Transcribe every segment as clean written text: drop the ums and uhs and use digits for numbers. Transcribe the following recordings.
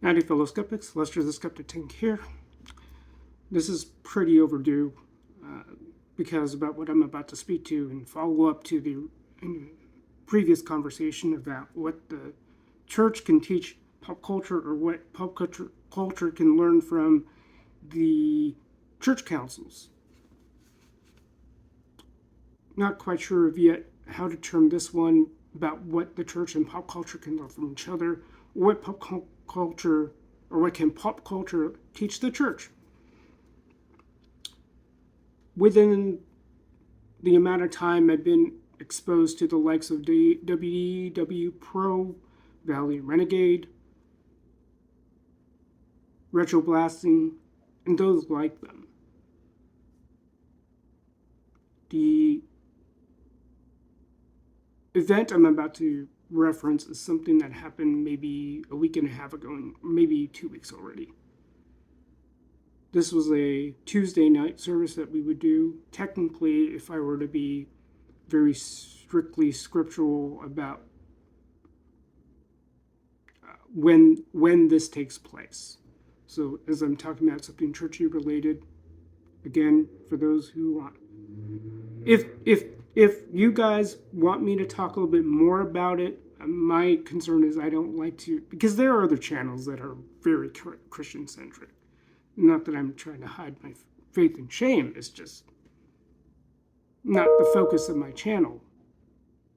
Howdy, fellow skeptics. Lester the Skeptic Tank here. This is pretty overdue because about what I'm about to speak to and follow up to the previous conversation about what the church can teach pop culture or what culture can learn from the church councils. Not quite sure of yet how to term this one about what the church and pop culture can learn from each other, or what pop culture or what can pop culture teach the church. Within the amount of time I've been exposed to the likes of WDW Pro, Valley Renegade, Retro Blasting, and those like them. The event I'm about to reference is something that happened maybe a week and a half ago, maybe 2 weeks already. This was a Tuesday night service that we would do. Technically, if I were to be very strictly scriptural about when this takes place. So as I'm talking about something churchy related, again, for those who want, if you guys want me to talk a little bit more about it, my concern is I don't like to, because there are other channels that are very Christian centric. Not that I'm trying to hide my faith and shame. It's just not the focus of my channel.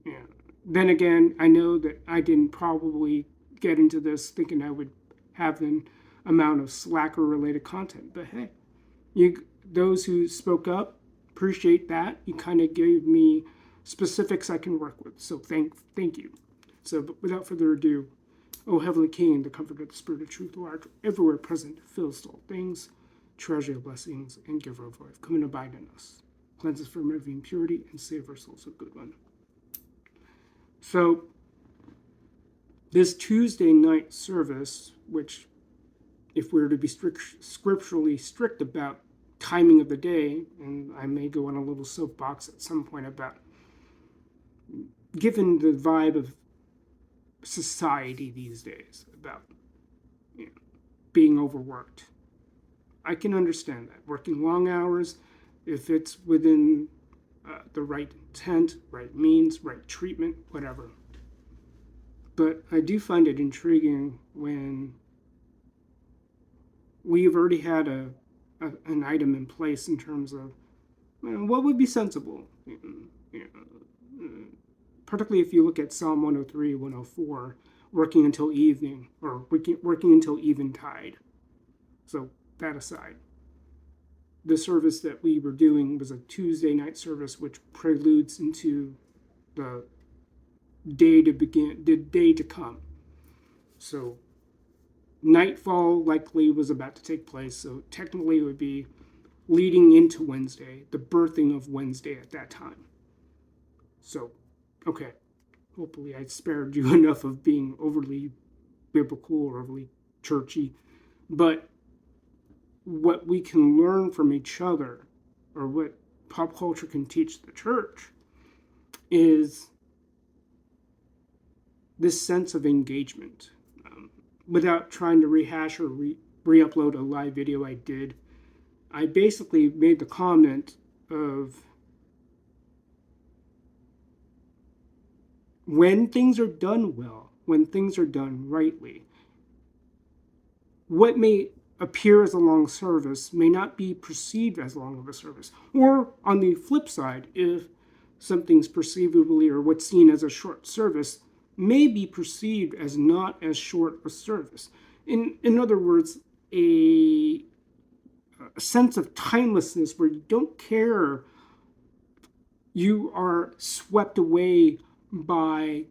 Yeah. Then again, I know that I didn't probably get into this thinking I would have an amount of slacker related content. But hey, those who spoke up, appreciate that. You kind of gave me specifics I can work with. So thank you. So but without further ado, O Heavenly King, the comfort of the Spirit of truth, who art everywhere present, fills all things, treasure your blessings, and giver of life, come and abide in us. Cleanse us from every impurity and save our souls, O good one. So, this Tuesday night service, which, if we were to be scripturally strict about timing of the day, and I may go on a little soapbox at some point about, given the vibe of society these days about being overworked. I can understand that. Working long hours, if it's within the right intent, right means, right treatment, whatever. But I do find it intriguing when we've already had an item in place in terms of what would be sensible. Particularly if you look at Psalm 103, 104, working until evening, or working until eventide. So that aside, the service that we were doing was a Tuesday night service, which preludes into the day to come. So nightfall likely was about to take place, so technically it would be leading into Wednesday, the birthing of Wednesday at that time. So, okay, hopefully I spared you enough of being overly biblical or overly churchy, but what we can learn from each other, or what pop culture can teach the church, is this sense of engagement. Without trying to rehash or re-upload a live video I did, I basically made the comment of when things are done well, when things are done rightly, what may appear as a long service may not be perceived as long of a service. Or on the flip side, if something's perceivably or what's seen as a short service may be perceived as not as short a service. In other words, a sense of timelessness where you don't care, you are swept away by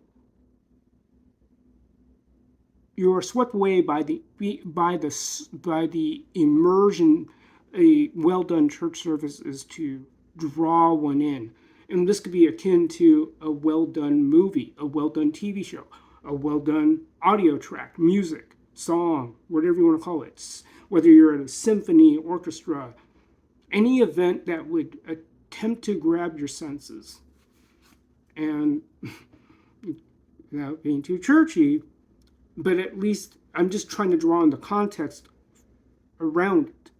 the immersion a well done church service is to draw one in. And this could be akin to a well done movie, a well done TV show, a well done audio track, music, song, whatever you want to call it. Whether you're at a symphony, orchestra, any event that would attempt to grab your senses. And without being too churchy, but at least I'm just trying to draw in the context around it.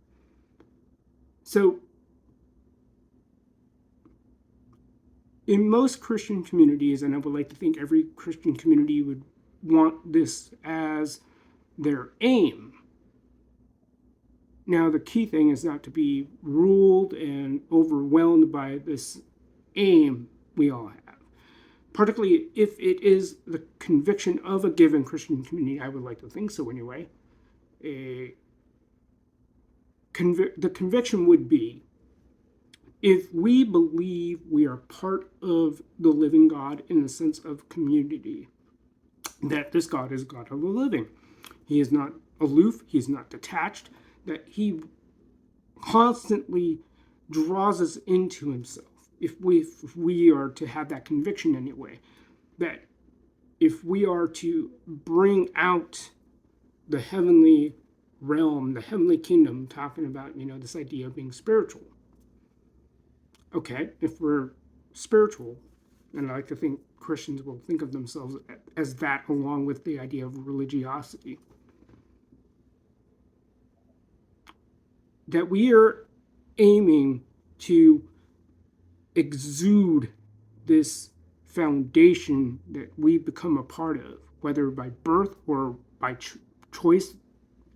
So, in most Christian communities, and I would like to think every Christian community would want this as their aim. Now, the key thing is not to be ruled and overwhelmed by this aim we all have. Particularly if it is the conviction of a given Christian community, I would like to think so anyway. The conviction would be, if we believe we are part of the living God in the sense of community, that this God is God of the living. He is not aloof, he is not detached, that he constantly draws us into himself. If we are to have that conviction anyway, that if we are to bring out the heavenly realm, the heavenly kingdom, talking about, this idea of being spiritual. Okay, if we're spiritual, and I like to think Christians will think of themselves as that, along with the idea of religiosity, that we are aiming to exude this foundation that we become a part of, whether by birth or by choice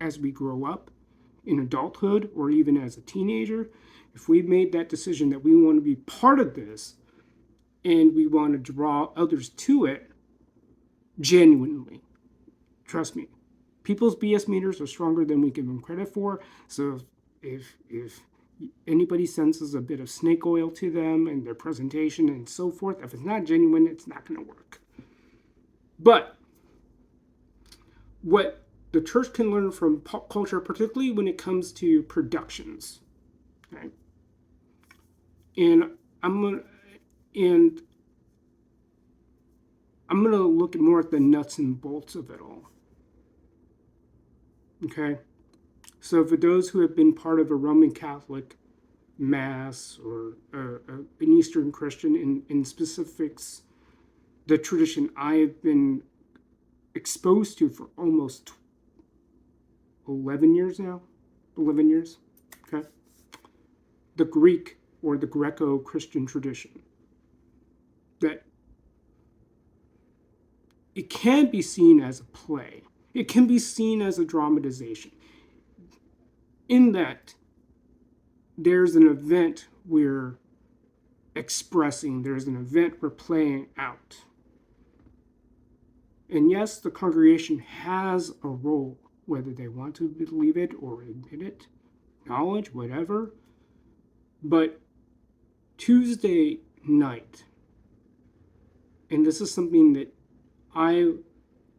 as we grow up in adulthood or even as a teenager. If we made that decision that we want to be part of this and we want to draw others to it genuinely, trust me, people's BS meters are stronger than we give them credit for. So if anybody senses a bit of snake oil to them and their presentation and so forth, if it's not genuine, it's not going to work. But what the church can learn from pop culture, particularly when it comes to productions, okay? And I'm gonna look more at the nuts and bolts of it all. Okay, so for those who have been part of a Roman Catholic Mass or an Eastern Christian, in specifics, the tradition I've been exposed to for almost 11 years now, 11 years, okay, the Greek or the Greco-Christian tradition, that it can be seen as a play. It can be seen as a dramatization. In that, there's an event we're expressing, there's an event we're playing out. And yes, the congregation has a role, whether they want to believe it or admit it, knowledge, whatever. But Tuesday night, and this is something that I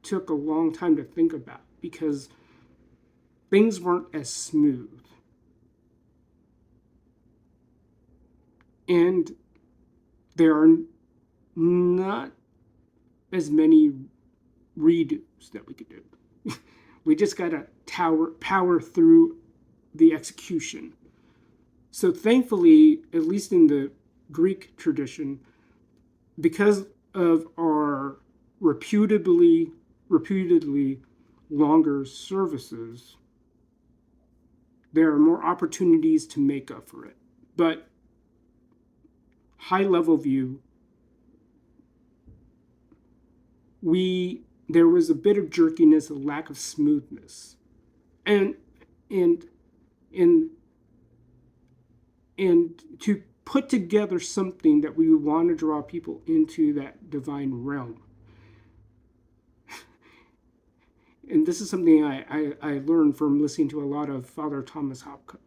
took a long time to think about because things weren't as smooth. And there are not as many redos that we could do. We just got to power through the execution. So thankfully, at least in the Greek tradition, because of our reputedly longer services, there are more opportunities to make up for it. But high level view, there was a bit of jerkiness, a lack of smoothness, and to put together something that we would want to draw people into that divine realm. And this is something I learned from listening to a lot of Father Thomas Hopko.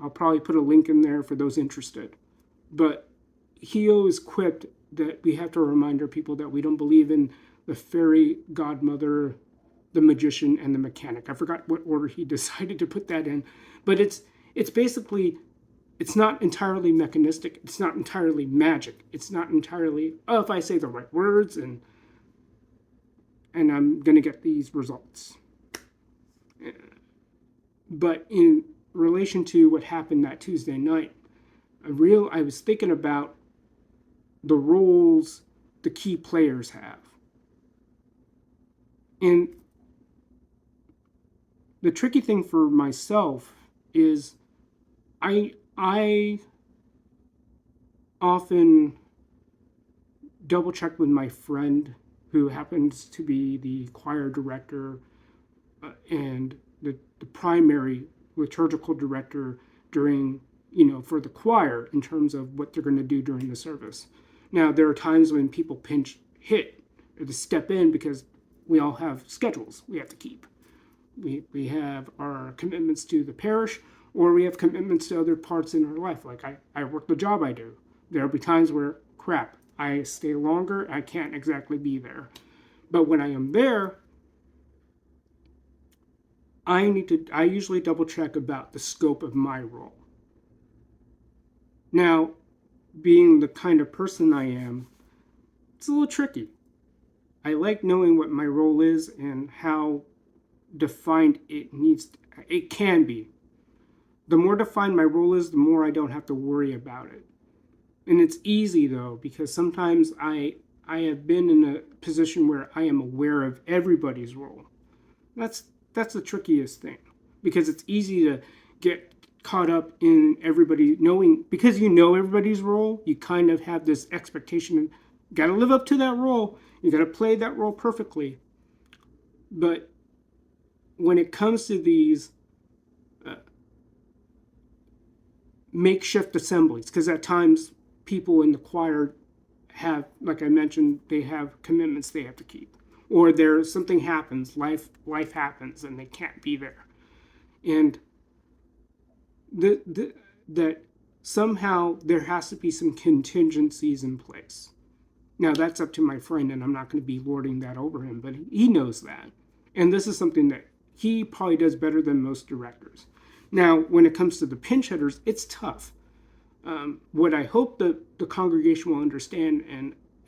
I'll probably put a link in there for those interested. But he always quipped that we have to remind our people that we don't believe in the fairy godmother, the magician, and the mechanic. I forgot what order he decided to put that in. But it's basically, it's not entirely mechanistic. It's not entirely magic. It's not entirely, if I say the right words and I'm going to get these results. But in relation to what happened that Tuesday night, I was thinking about the roles the key players have. And the tricky thing for myself is I often double check with my friend who happens to be the choir director and the primary liturgical director during, for the choir in terms of what they're going to do during the service. Now, there are times when people pinch hit or to step in because we all have schedules we have to keep. We have our commitments to the parish, or we have commitments to other parts in our life. Like I work the job I do. There'll be times where, crap, I stay longer, I can't exactly be there. But when I am there, I usually double check about the scope of my role. Now, being the kind of person I am, it's a little tricky. I like knowing what my role is and how defined it can be. The more defined my role is, the more I don't have to worry about it. And it's easy though, because sometimes I have been in a position where I am aware of everybody's role. That's the trickiest thing, because it's easy to get caught up in everybody knowing, because you know everybody's role. You kind of have this expectation of, got to live up to that role. You got to play that role perfectly. But when it comes to these makeshift assemblies, because at times people in the choir have, like I mentioned, they have commitments they have to keep, or there's something happens, life happens, and they can't be there, and that somehow there has to be some contingencies in place. Now that's up to my friend, and I'm not going to be lording that over him, but he knows that, and this is something that he probably does better than most directors. Now, when it comes to the pinch hitters, it's tough. What I hope that the congregation will understand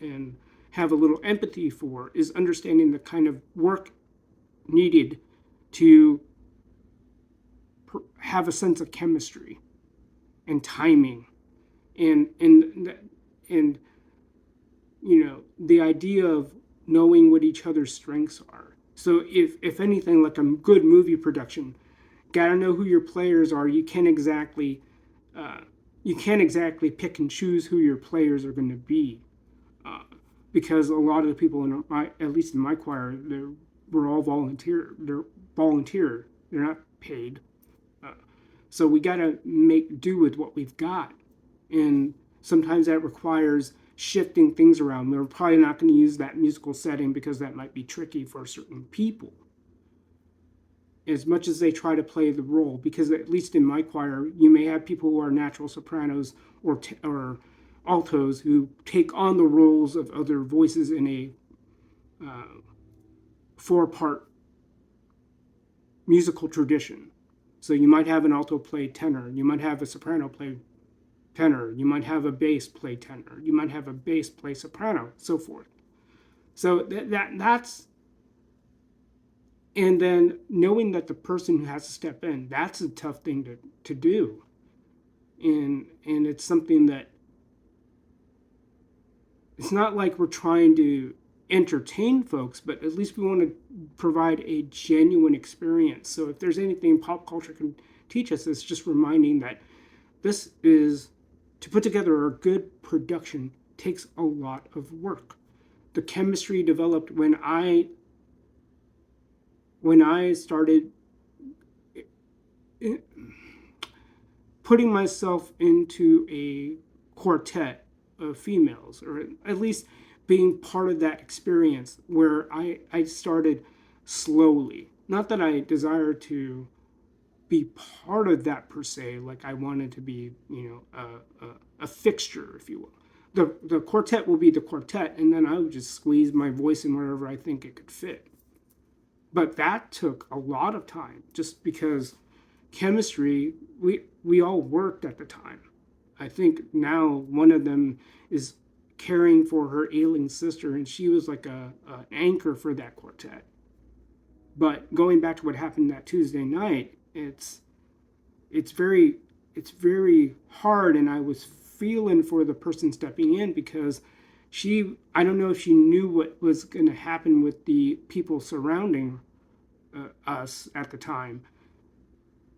and have a little empathy for is understanding the kind of work needed to have a sense of chemistry and timing and the idea of knowing what each other's strengths are. So if anything, like a good movie production, gotta know who your players are. You can't exactly pick and choose who your players are going to be, because a lot of the people at least in my choir, we're all volunteer. They're volunteer. They're not paid. So we got to make do with what we've got, and sometimes that requires shifting things around. We're probably not going to use that musical setting because that might be tricky for certain people, as much as they try to play the role. Because at least in my choir, you may have people who are natural sopranos or altos who take on the roles of other voices in a four-part musical tradition. So you might have an alto play tenor, you might have a soprano play tenor, you might have a bass play tenor, you might have a bass play soprano, so forth. So that's, and then knowing that the person who has to step in, that's a tough thing to do. And it's something that, it's not like we're trying to entertain folks, but at least we want to provide a genuine experience. So if there's anything pop culture can teach us, it's just reminding that this is, to put together a good production takes a lot of work. The chemistry developed when I started putting myself into a quartet of females, or at least being part of that experience, where I started slowly. Not that I desire to be part of that per se, like I wanted to be, a fixture, if you will. The quartet will be the quartet, and then I would just squeeze my voice in wherever I think it could fit. But that took a lot of time, just because chemistry, we all worked at the time. I think now one of them is caring for her ailing sister, and she was like an anchor for that quartet. But going back to what happened that Tuesday night, it's very hard, and I was feeling for the person stepping in, because I don't know if she knew what was going to happen with the people surrounding us at the time,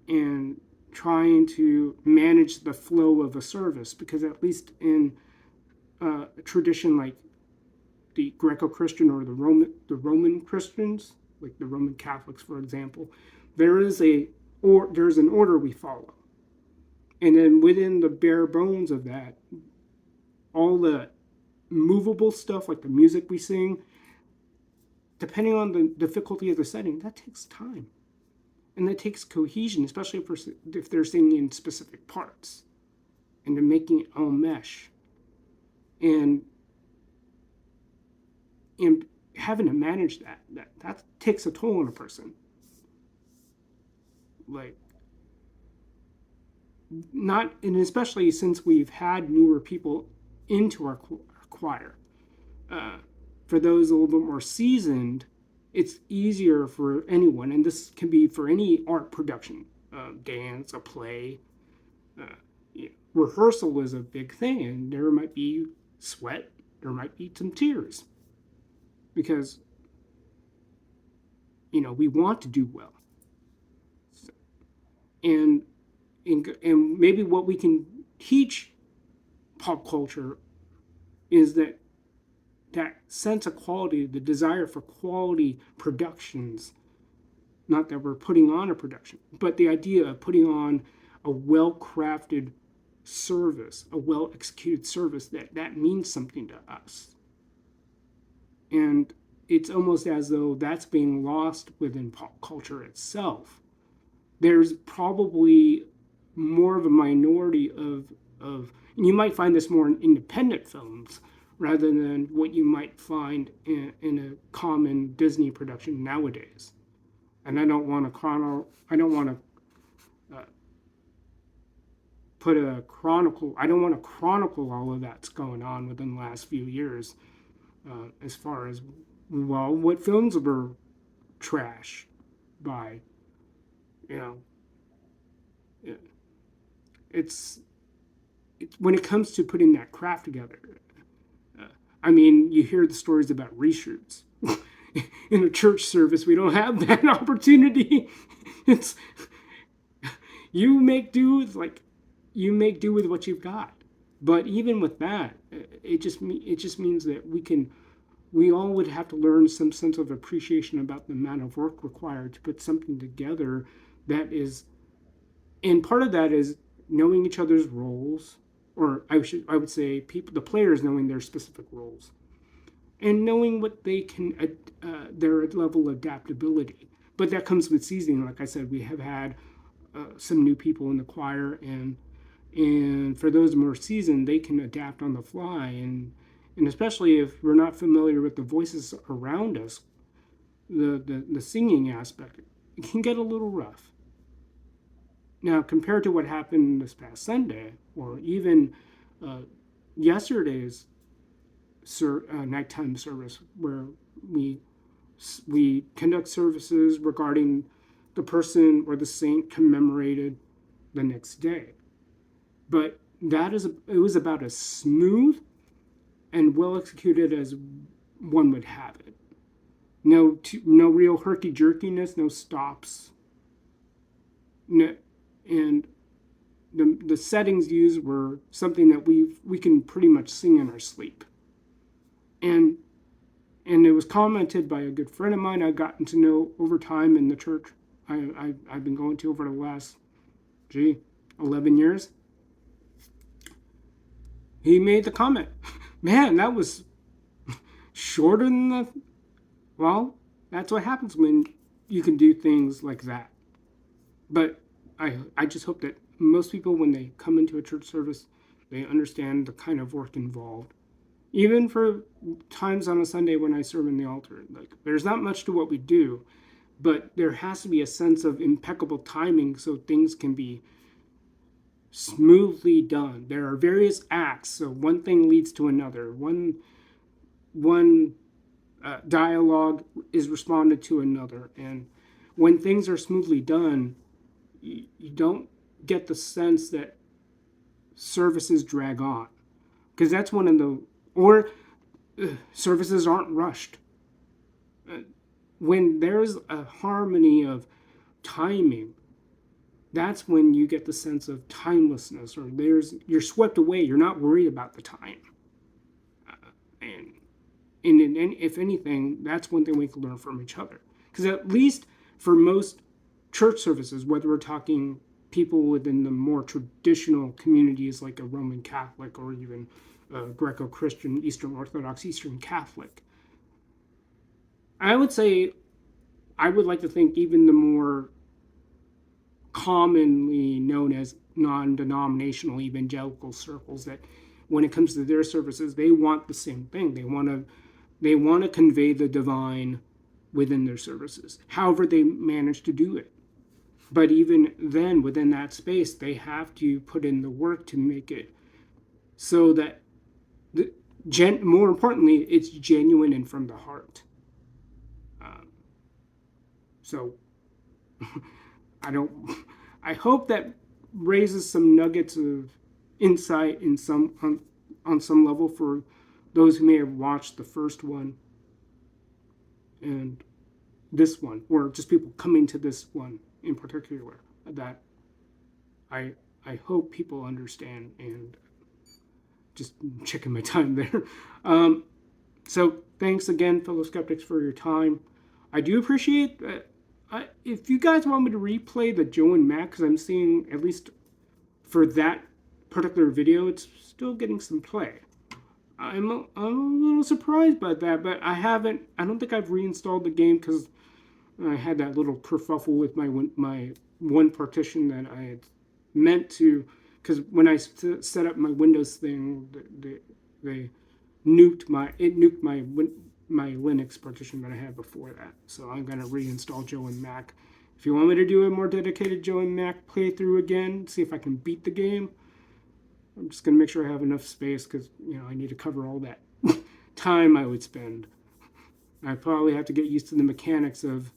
and trying to manage the flow of a service, because at least in a tradition like the Greco-Christian or the Roman Christians, like the Roman Catholics, for example, there's an order we follow, and then within the bare bones of that, all the movable stuff like the music we sing, depending on the difficulty of the setting, that takes time, and that takes cohesion, especially if they're singing in specific parts, and they're making it all mesh, and and having to manage that takes a toll on a person. Like, not, and especially since we've had newer people into our choir. Uh, for those a little bit more seasoned, it's easier for anyone, and this can be for any art production, dance, a play. Uh, yeah, rehearsal is a big thing, and there might be sweat, there might be some tears, because we want to do well, so, and and maybe what we can teach pop culture is that sense of quality, the desire for quality productions. Not that we're putting on a production, but the idea of putting on a well-crafted service, a well-executed service that means something to us. And it's almost as though that's being lost within pop culture itself. There's probably more of a minority of and you might find this more in independent films rather than what you might find in a common Disney production nowadays. And I don't want to put a chronicle. I don't want to chronicle all of that's going on within the last few years, as far as, well, what films were trash by, you know, it's when it comes to putting that craft together. I mean, you hear the stories about reshoots. In a church service, we don't have that opportunity. It's you make do with what you've got. But even with that, it just means that we all would have to learn some sense of appreciation about the amount of work required to put something together that is, and part of that is knowing each other's roles, or I would say the players knowing their specific roles, and knowing what they can, their level of adaptability. But that comes with seasoning. Like I said, we have had some new people in the choir, and for those more seasoned, they can adapt on the fly, and especially if we're not familiar with the voices around us, the singing aspect, it can get a little rough. Now, compared to what happened this past Sunday, or even uh, yesterday's nighttime service, where we we conduct services regarding the person or the saint commemorated the next day. But it was about as smooth and well executed as one would have it. No real herky jerkiness, no stops, no, and the settings used were something that we can pretty much sing in our sleep. And and it was commented by a good friend of mine I've gotten to know over time in the church I've been going to over the last 11 years. He made the comment, man, that was shorter than the, well, that's what happens when you can do things like that. But I just hope that most people, when they come into a church service, they understand the kind of work involved. Even for times on a Sunday when I serve in the altar, like, there's not much to what we do, but there has to be a sense of impeccable timing so things can be smoothly done. There are various acts, so one thing leads to another. One dialogue is responded to another, and when things are smoothly done, you don't get the sense that services drag on, because that's one of the, or services aren't rushed. When there's a harmony of timing, that's when you get the sense of timelessness, or you're swept away. You're not worried about the time, and if anything, that's one thing we can learn from each other. Because at least for most church services, whether we're talking people within the more traditional communities like a Roman Catholic or even Greco-Christian, Eastern Orthodox, Eastern Catholic, I would say I would like to think even the more commonly known as non-denominational evangelical circles, that when it comes to their services, they want the same thing. They want to convey the divine within their services, however they manage to do it. But even then, within that space, they have to put in the work to make it so that, more importantly, it's genuine and from the heart. So I don't. I hope that raises some nuggets of insight in on some level for those who may have watched the first one and this one, or just people coming to this one in particular. That I I hope people understand, and just checking my time there. So thanks again, fellow skeptics, for your time. I do appreciate that. If you guys want me to replay the Joe and Mac, because I'm seeing, at least for that particular video, it's still getting some play. I'm a little surprised by that, but I don't think I've reinstalled the game because I had that little kerfuffle with my one partition that I had meant to, because when I set up my Windows thing, they nuked my Linux partition that I had before that. So I'm gonna reinstall Joe and Mac. If you want me to do a more dedicated Joe and Mac playthrough again, see if I can beat the game, I'm just gonna make sure I have enough space, because I need to cover all that time I would spend. I probably have to get used to the mechanics of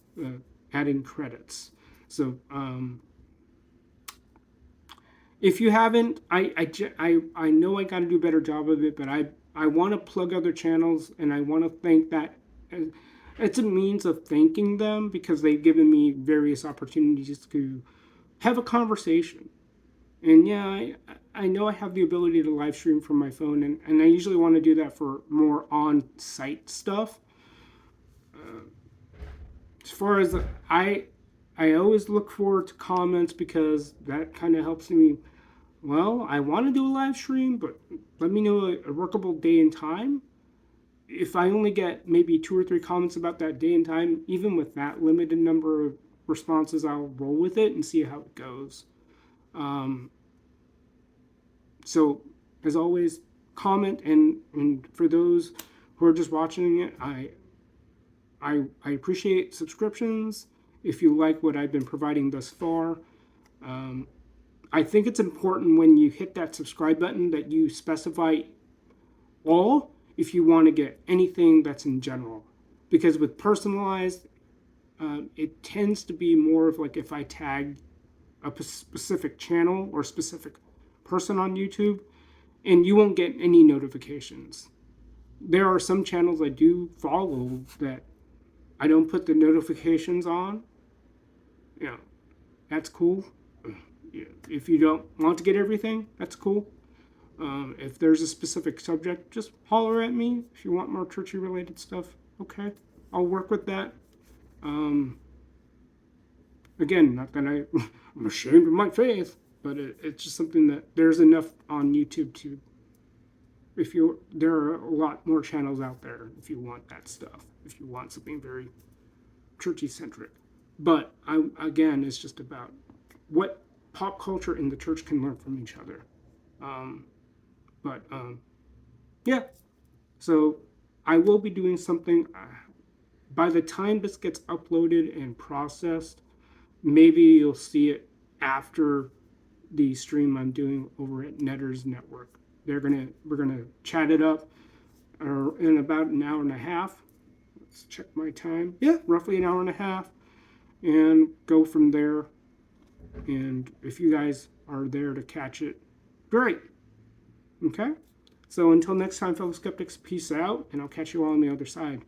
adding credits. So if you haven't, I know I got to do a better job of it, but I want to plug other channels, and I want to thank that. It's a means of thanking them, because they've given me various opportunities to have a conversation. And yeah, I know I have the ability to live stream from my phone, and I usually want to do that for more on-site stuff. As far as I always look forward to comments, because that kind of helps me. Well, I want to do a live stream, but let me know a workable day and time. If I only get maybe 2 or 3 comments about that day and time, even with that limited number of responses, I'll roll with it and see how it goes. So, as always, comment, and for those who are just watching it, I appreciate subscriptions. If you like what I've been providing thus far, I think it's important when you hit that subscribe button that you specify all if you want to get anything that's in general. Because with personalized, it tends to be more of like if I tag a specific channel or specific person on YouTube, and you won't get any notifications. There are some channels I do follow that I don't put the notifications on. That's cool. If you don't want to get everything, that's cool. If there's a specific subject, just holler at me. If you want more churchy related stuff, okay, I'll work with that. Again, not that I'm ashamed of my faith, but it's just something that there's enough on YouTube to. There are a lot more channels out there if you want that stuff. If you want something very churchy centric, but again, it's just about what pop culture and the church can learn from each other. Yeah. So I will be doing something. By the time this gets uploaded and processed, maybe you'll see it after the stream I'm doing over at Netter's Network. We're gonna chat it up in about an hour and a half. Let's check my time. Yeah, roughly an hour and a half, and go from there. And if you guys are there to catch it, great. Okay. So until next time, fellow skeptics, peace out, and I'll catch you all on the other side.